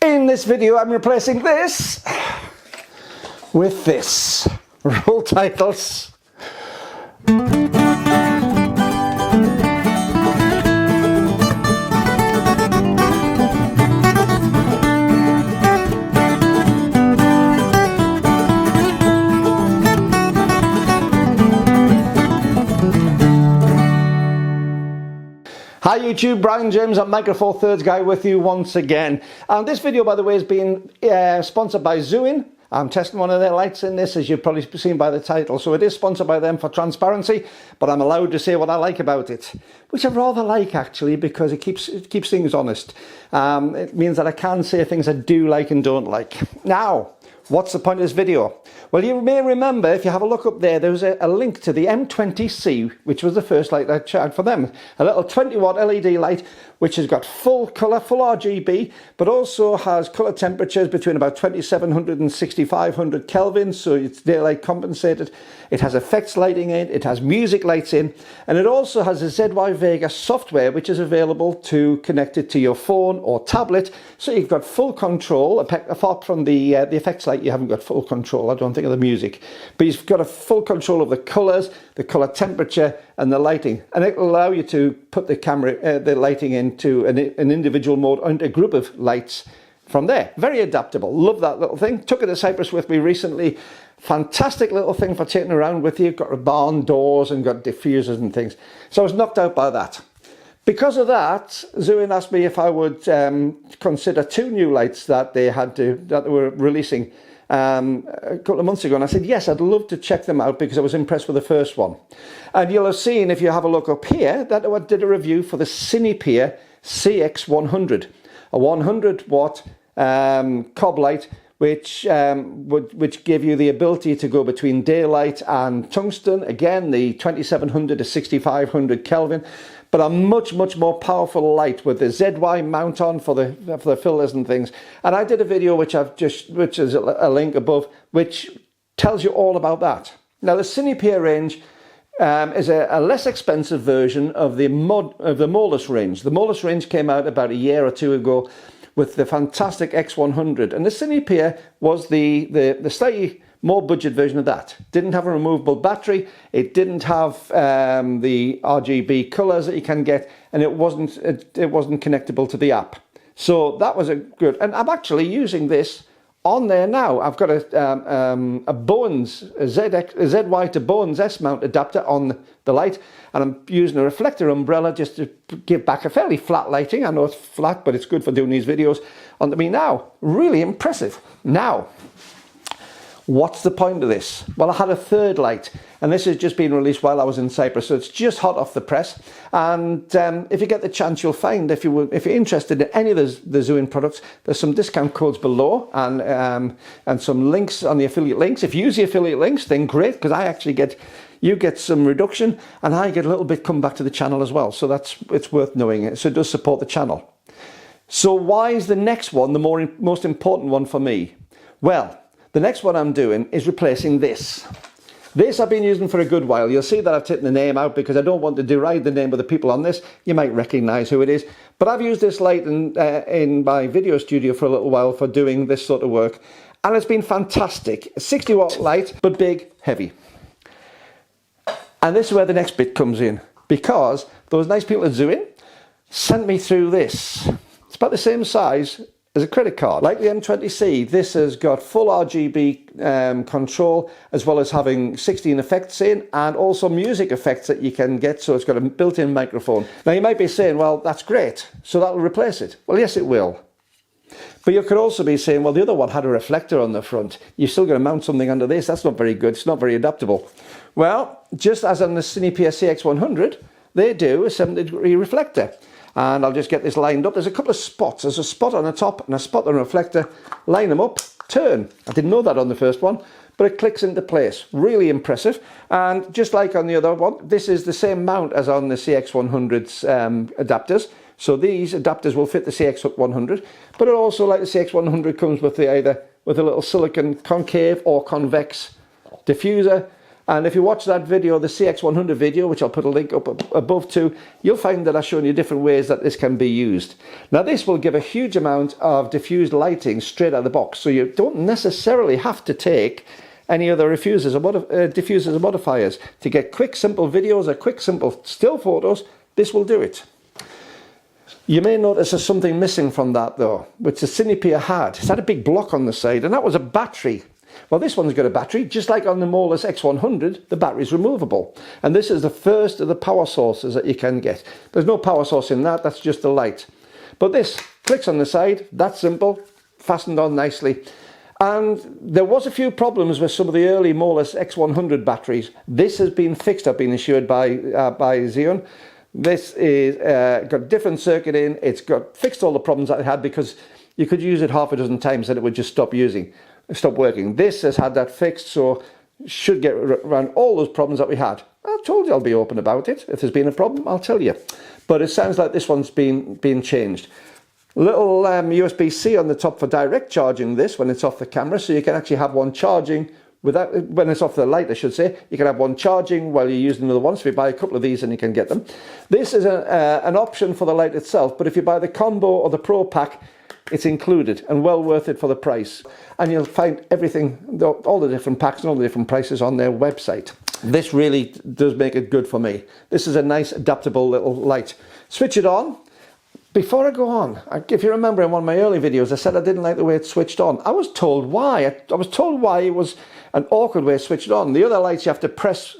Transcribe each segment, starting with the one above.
In this video I'm replacing this with this. Roll titles. Hi YouTube, Brian James at Micro Four Thirds Guy with you once again. And this video, by the way, is being sponsored by Zhiyun. I'm testing one of their lights in this, as you've probably seen by the title. So it is sponsored by them for transparency, but I'm allowed to say what I like about it, which I rather like actually, because it keeps things honest. It means that I can say things I do like and don't like. Now, what's the point of this video? Well, you may remember, if you have a look up there, there was a link to the M20C, which was the first light I tried for them. A little 20-watt LED light, which has got full colour, full RGB, but also has colour temperatures between about 2700 and 6500 Kelvin, so it's daylight compensated. It has effects lighting in, it has music lights in, and it also has a ZY Vega software, which is available to connect it to your phone or tablet, so you've got full control. Apart from the effects light, you haven't got full control, I don't think, of the music, but you've got a full control of the colours, the colour temperature and the lighting, and it will allow you to put the camera, the lighting into an individual mode and a group of lights from there. Very adaptable. Love that little thing. Took it to Cyprus with me recently. Fantastic little thing for taking around with you. Got barn doors and got diffusers and things. So I was knocked out by that. Because of that, Zhiyun asked me if I would consider two new lights that they were releasing a couple of months ago, and I said yes, I'd love to check them out because I was impressed with the first one. And you'll have seen, if you have a look up here, that I did a review for the Cinepeer CX100, a 100-watt COB light, which give you the ability to go between daylight and tungsten. Again, the 2700 to 6500 Kelvin. But a much more powerful light with the ZY mount on for the filters and things. And I did a video which is a link above, which tells you all about that. Now the Cinepeer range is a less expensive version of the Molus range. The Molus range came out about a year or two ago with the fantastic X100, and the Cinepeer was the slightly more budget version of that. Didn't have a removable battery, it didn't have the RGB colours that you can get, and it wasn't connectable to the app. So that was a good, and I'm actually using this on there now. I've got a Bowens, a ZY to Bowens S-mount adapter on the light, and I'm using a reflector umbrella just to give back a fairly flat lighting. I know it's flat, but it's good for doing these videos onto me now. Really impressive. Now, what's the point of this? Well, I had a third light, and this has just been released while I was in Cyprus, so it's just hot off the press. And if you get the chance, you'll find, if you're interested in any of the Zhiyun products, there's some discount codes below, and some links on the affiliate links. If you use the affiliate links, then great, because I actually you get some reduction, and I get a little bit come back to the channel as well. So it's worth knowing. So it does support the channel. So why is the next one the most important one for me? Well, the next one I'm doing is replacing this. This I've been using for a good while. You'll see that I've taken the name out because I don't want to deride the name of the people on this. You might recognize who it is. But I've used this light in my video studio for a little while for doing this sort of work. And it's been fantastic. A 60-watt light, but big, heavy. And this is where the next bit comes in. Because those nice people at Zhiyun sent me through this. It's about the same size as a credit card. Like the M20C, this has got full RGB control, as well as having 16 effects in, and also music effects that you can get, so it's got a built-in microphone. Now you might be saying, well, that's great, so that'll replace it. Well, yes, it will. But you could also be saying, well, the other one had a reflector on the front. You're still going to mount something under this. That's not very good. It's not very adaptable. Well, just as on the Cinepeer CX100, they do a 70-degree reflector. And I'll just get this lined up. There's a couple of spots. There's a spot on the top and a spot on the reflector. Line them up, turn. I didn't know that on the first one, but it clicks into place. Really impressive. And just like on the other one, this is the same mount as on the CX100's adapters. So these adapters will fit the CX100, but it also, like the CX100, comes with either with a little silicon concave or convex diffuser, And if you watch that video, the CX100 video, which I'll put a link up above to, you'll find that I've shown you different ways that this can be used. Now this will give a huge amount of diffused lighting straight out of the box, so you don't necessarily have to take any other diffusers or modifiers. To get quick simple videos or quick simple still photos, this will do it. You may notice there's something missing from that though, which the Cinepia had. It had a big block on the side, and that was a battery. Well, this one's got a battery, just like on the Molus X100, the battery's removable. And this is the first of the power sources that you can get. There's no power source in that, that's just the light. But this clicks on the side, that's simple, fastened on nicely. And there was a few problems with some of the early Molus X100 batteries. This has been fixed, I've been assured by Zhiyun. This is got a different circuit in, it's got fixed all the problems that it had, because you could use it half a dozen times and it would just stop working. This has had that fixed, so should get around all those problems that we had. I told you I'll be open about it. If there's been a problem, I'll tell you. But it sounds like this one's been changed. Little USB-C on the top for direct charging this when it's off the camera, so you can actually have one charging without, when it's off the light I should say, you can have one charging while you're using another one. So if you buy a couple of these, then you can get them. This is an option for the light itself, but if you buy the combo or the Pro Pack, it's included and well worth it for the price. And you'll find everything, all the different packs and all the different prices on their website. This really does make it good for me. This is a nice adaptable little light. Switch it on. Before I go on, if you remember in one of my early videos, I said I didn't like the way it switched on. I was told why. I was told why it was an awkward way to switch it on. The other lights you have to press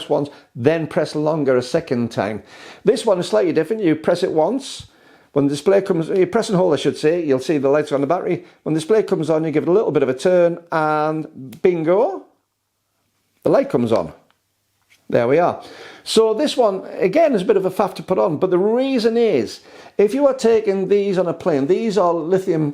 once, then press longer a second time. This one is slightly different. You press it once. When the display comes, you press and hold I should say, you'll see the lights on the battery. When the display comes on, you give it a little bit of a turn and bingo, the light comes on. There we are. So this one, again, is a bit of a faff to put on, but the reason is, if you are taking these on a plane, these are lithium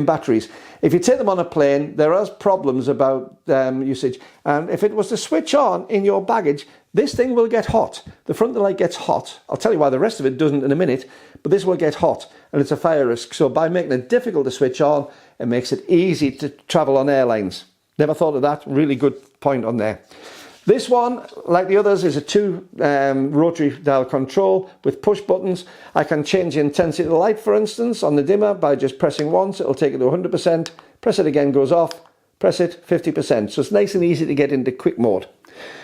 batteries. If you take them on a plane, there are problems about usage. And if it was to switch on in your baggage, this thing will get hot. The front of the light gets hot. I'll tell you why the rest of it doesn't in a minute, but this will get hot, and it's a fire risk. So by making it difficult to switch on, it makes it easy to travel on airlines. Never thought of that. Really good point on there. This one, like the others, is a two rotary dial control with push buttons. I can change the intensity of the light, for instance, on the dimmer by just pressing once. It'll take it to 100%. Press it again, goes off. Press it, 50%. So it's nice and easy to get into quick mode.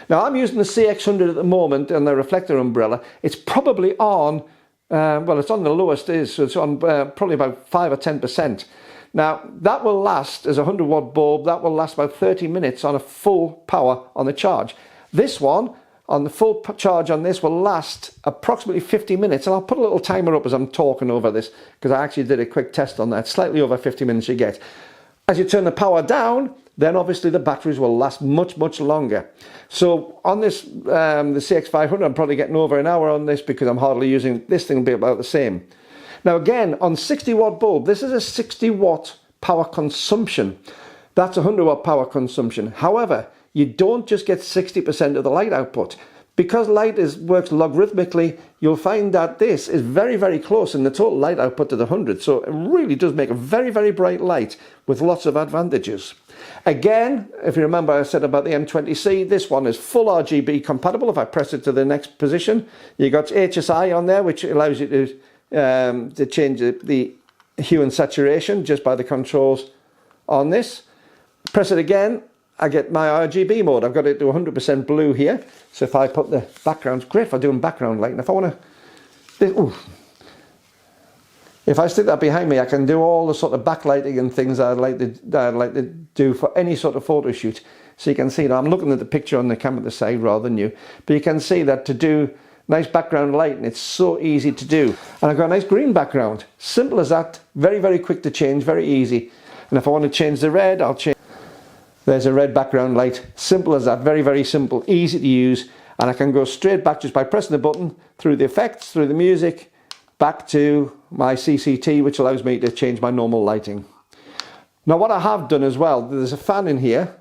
Now I'm using the CX100 at the moment and the reflector umbrella. It's probably on, well, it's on the lowest is, so it's on probably about 5 or 10%. Now that will last, as a 100-watt bulb, that will last about 30 minutes on a full power on the charge. This one, on the full charge on this, will last approximately 50 minutes, and I'll put a little timer up as I'm talking over this, because I actually did a quick test on that. Slightly over 50 minutes you get. As you turn the power down, then obviously the batteries will last much, much longer. So on this, the CX500, I'm probably getting over an hour on this because I'm hardly using, this thing will be about the same. Now again, on 60-watt bulb, this is a 60-watt power consumption. That's a 100-watt power consumption. However, you don't just get 60% of the light output. Because light works logarithmically, you'll find that this is very, very close in the total light output to the 100. So it really does make a very, very bright light with lots of advantages. Again, if you remember I said about the M20C, this one is full RGB compatible. If I press it to the next position, you got HSI on there, which allows you to change the hue and saturation just by the controls on this. Press it again, I get my RGB mode. I've got it to 100% blue here. So if I put the background, it's great for doing background lighting. If I want to, if I stick that behind me, I can do all the sort of backlighting and things that I'd like to do for any sort of photo shoot. So you can see that I'm looking at the picture on the camera at the side rather than you, but you can see that to do nice background lighting, it's so easy to do. And I've got a nice green background. Simple as that. Very, very quick to change. Very easy. And if I want to change the red, I'll change. There's a red background light. Simple as that. Very, very simple. Easy to use. And I can go straight back just by pressing the button through the effects, through the music, back to my CCT, which allows me to change my normal lighting. Now what I have done as well, there's a fan in here.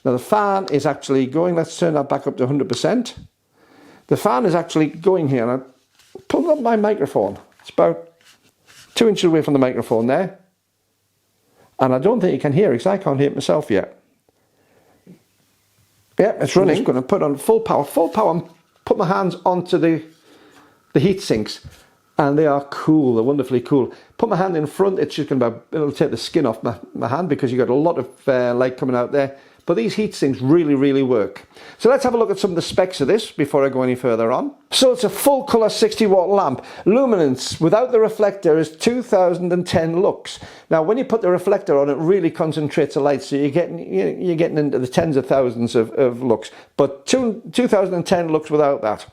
Now the fan is actually going, let's turn that back up to 100%. The fan is actually going here, and I pulled up my microphone. It's about 2 inches away from the microphone there. And I don't think you can hear it, because I can't hear it myself yet. Yeah, it's running. I'm just going to put on full power, and put my hands onto the heat sinks, and they are cool. They're wonderfully cool. Put my hand in front, it's just going to it'll take the skin off my hand because you've got a lot of light coming out there. But these heat sinks really, really work. So let's have a look at some of the specs of this before I go any further on. So it's a full colour 60 watt lamp. Luminance without the reflector is 2010 lux. Now when you put the reflector on, it really concentrates the light, so you're getting into the tens of thousands of lux. But 2010 lux without that.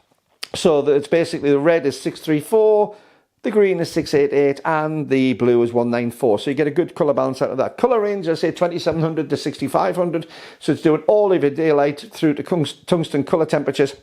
So it's basically the red is 634, the green is 688, and the blue is 194. So you get a good colour balance out of that. Colour range, I say 2700 to 6500. So it's doing all of your daylight through to tungsten colour temperatures.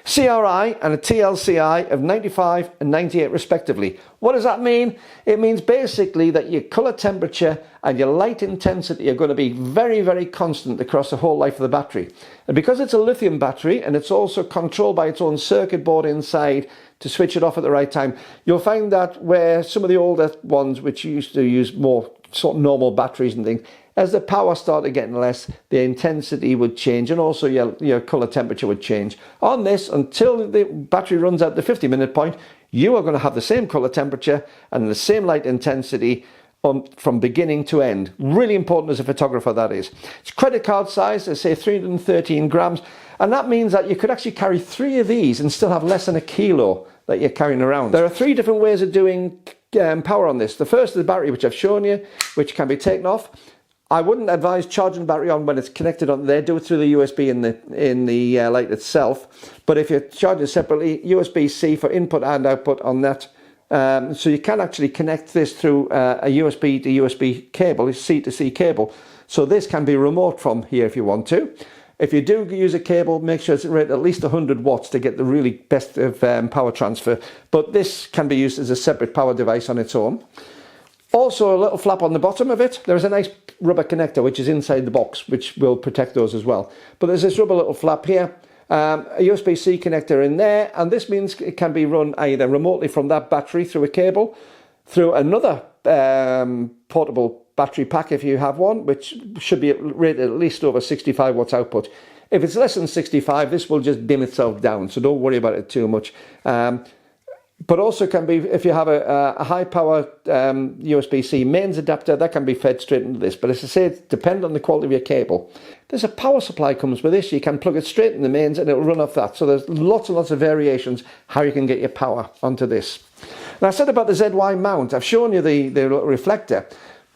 CRI and a TLCI of 95 and 98 respectively. What does that mean? It means basically that your colour temperature and your light intensity are going to be very, very constant across the whole life of the battery. And because it's a lithium battery and it's also controlled by its own circuit board inside to switch it off at the right time, you'll find that where some of the older ones, which used to use more sort of normal batteries and things, as the power started getting less, the intensity would change, and also your colour temperature would change. On this, until the battery runs out the 50-minute point, you are going to have the same colour temperature and the same light intensity from beginning to end. Really important as a photographer, that is. It's credit card size, they say 313 grams, and that means that you could actually carry 3 of these and still have less than a kilo that you're carrying around. There are 3 different ways of doing power on this. The first is the battery, which I've shown you, which can be taken off. I wouldn't advise charging the battery on when it's connected on there. Do it through the USB in the light itself. But if you're charging separately, USB-C for input and output on that. So you can actually connect this through a USB to USB cable, a C to C cable. So this can be remote from here if you want to. If you do use a cable, make sure it's rated at least 100 watts to get the really best of power transfer. But this can be used as a separate power device on its own. Also a little flap on the bottom of it. There's a nice rubber connector which is inside the box, which will protect those as well. But there's this rubber little flap here, a USB-C connector in there, and this means it can be run either remotely from that battery through a cable, through another portable battery pack if you have one, which should be rated at least over 65 watts output. If it's less than 65, this will just dim itself down, so don't worry about it too much. But also can be, if you have a high power USB-C mains adapter, that can be fed straight into this. But as I say, it depends on the quality of your cable. There's a power supply comes with this. You can plug it straight in the mains and it'll run off that. So there's lots and lots of variations how you can get your power onto this. Now I said about the ZY mount, I've shown you the reflector.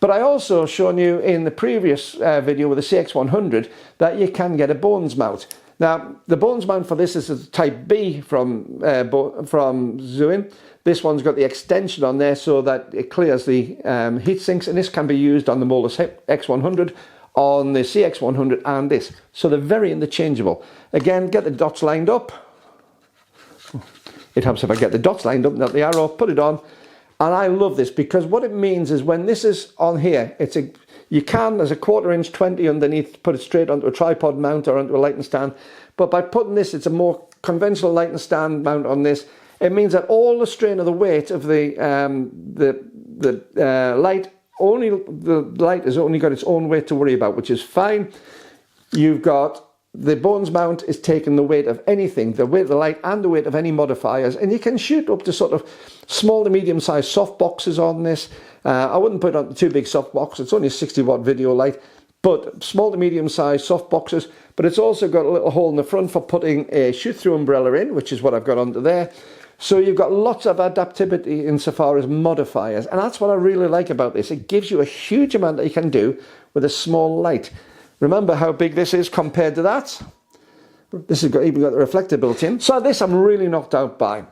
But I also shown you in the previous video with the CX100 that you can get a bones mount. Now, the bones mount for this is a type B from Zhiyun. This one's got the extension on there so that it clears the heat sinks, and this can be used on the Molus X100, on the CX100 and this. So they're very interchangeable. Again, get the dots lined up. It helps if I get the dots lined up, not the arrow, put it on. And I love this because what it means is when this is on here, you can, there's a 1/4 inch 20 underneath, put it straight onto a tripod mount or onto a lighting stand. But by putting this, it's a more conventional lighting stand mount on this. It means that all the strain of the weight of the light, the light has only got its own weight to worry about, which is fine. You've got the bones mount is taking the weight of anything, the weight of the light and the weight of any modifiers, and you can shoot up to sort of small to medium sized soft boxes on this. I wouldn't put it on too big soft box, it's only a 60 watt video light, but small to medium sized soft boxes. But it's also got a little hole in the front for putting a shoot through umbrella in, which is what I've got under there. So you've got lots of adaptability insofar as modifiers, and that's what I really like about this. It gives you a huge amount that you can do with a small light. Remember how big this is compared to that? This has even got the reflector built in. So this I'm really knocked out by.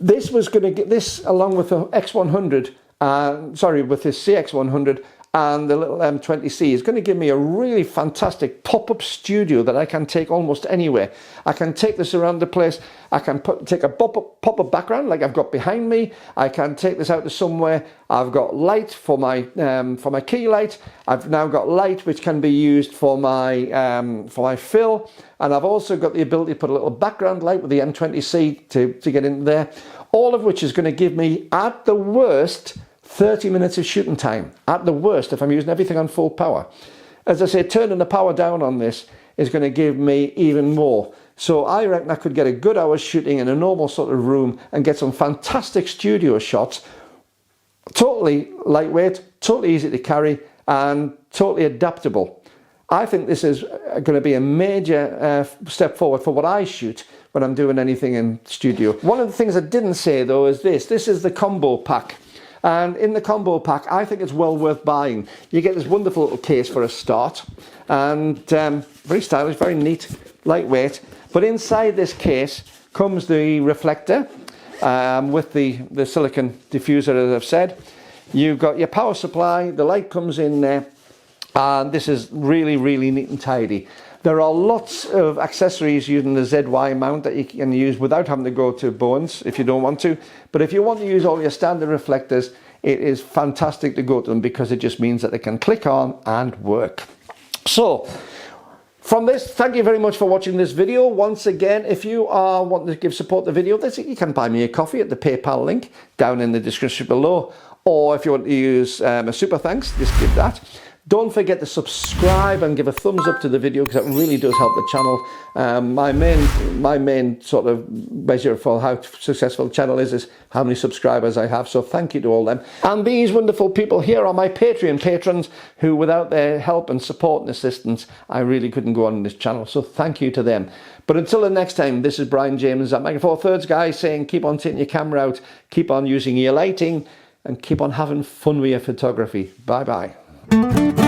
This was going to get this along with the X100, with this CX100 and the little M20C is going to give me a really fantastic pop-up studio that I can take almost anywhere. I can take this around the place. I can take a pop-up background like I've got behind me. I can take this out to somewhere. I've got light for my key light. I've now got light which can be used for my fill, and I've also got the ability to put a little background light with the M20C to get in there. All of which is going to give me, at the worst, 30 minutes of shooting time, at the worst, if I'm using everything on full power. as I say, turning the power down on this is going to give me even more. So I reckon I could get a good hour's shooting in a normal sort of room and get some fantastic studio shots. Totally lightweight, totally easy to carry, and totally adaptable. I think this is going to be a major step forward for what I shoot when I'm doing anything in studio. One of the things I didn't say though is this. This is the combo pack. And in the combo pack, I think it's well worth buying. You get this wonderful little case for a start, and very stylish, very neat, lightweight. But inside this case comes the reflector with the silicon diffuser, as I've said. You've got your power supply, the light comes in there, and this is really, really neat and tidy. There are lots of accessories using the ZY mount that you can use without having to go to Bones if you don't want to. But if you want to use all your standard reflectors, it is fantastic to go to them, because it just means that they can click on and work. So, from this, thank you very much for watching this video. Once again, if you are wanting to give support to the video, you can buy me a coffee at the PayPal link down in the description below. Or if you want to use a super thanks, just give that. Don't forget to subscribe and give a thumbs up to the video, because that really does help the channel. My main sort of measure for how successful the channel is how many subscribers I have. So thank you to all them. And these wonderful people here are my Patreon patrons, who without their help and support and assistance, I really couldn't go on this channel. So thank you to them. But until the next time, this is Brian James at Micro Four Thirds guy saying, keep on taking your camera out, keep on using your lighting, and keep on having fun with your photography. Bye bye.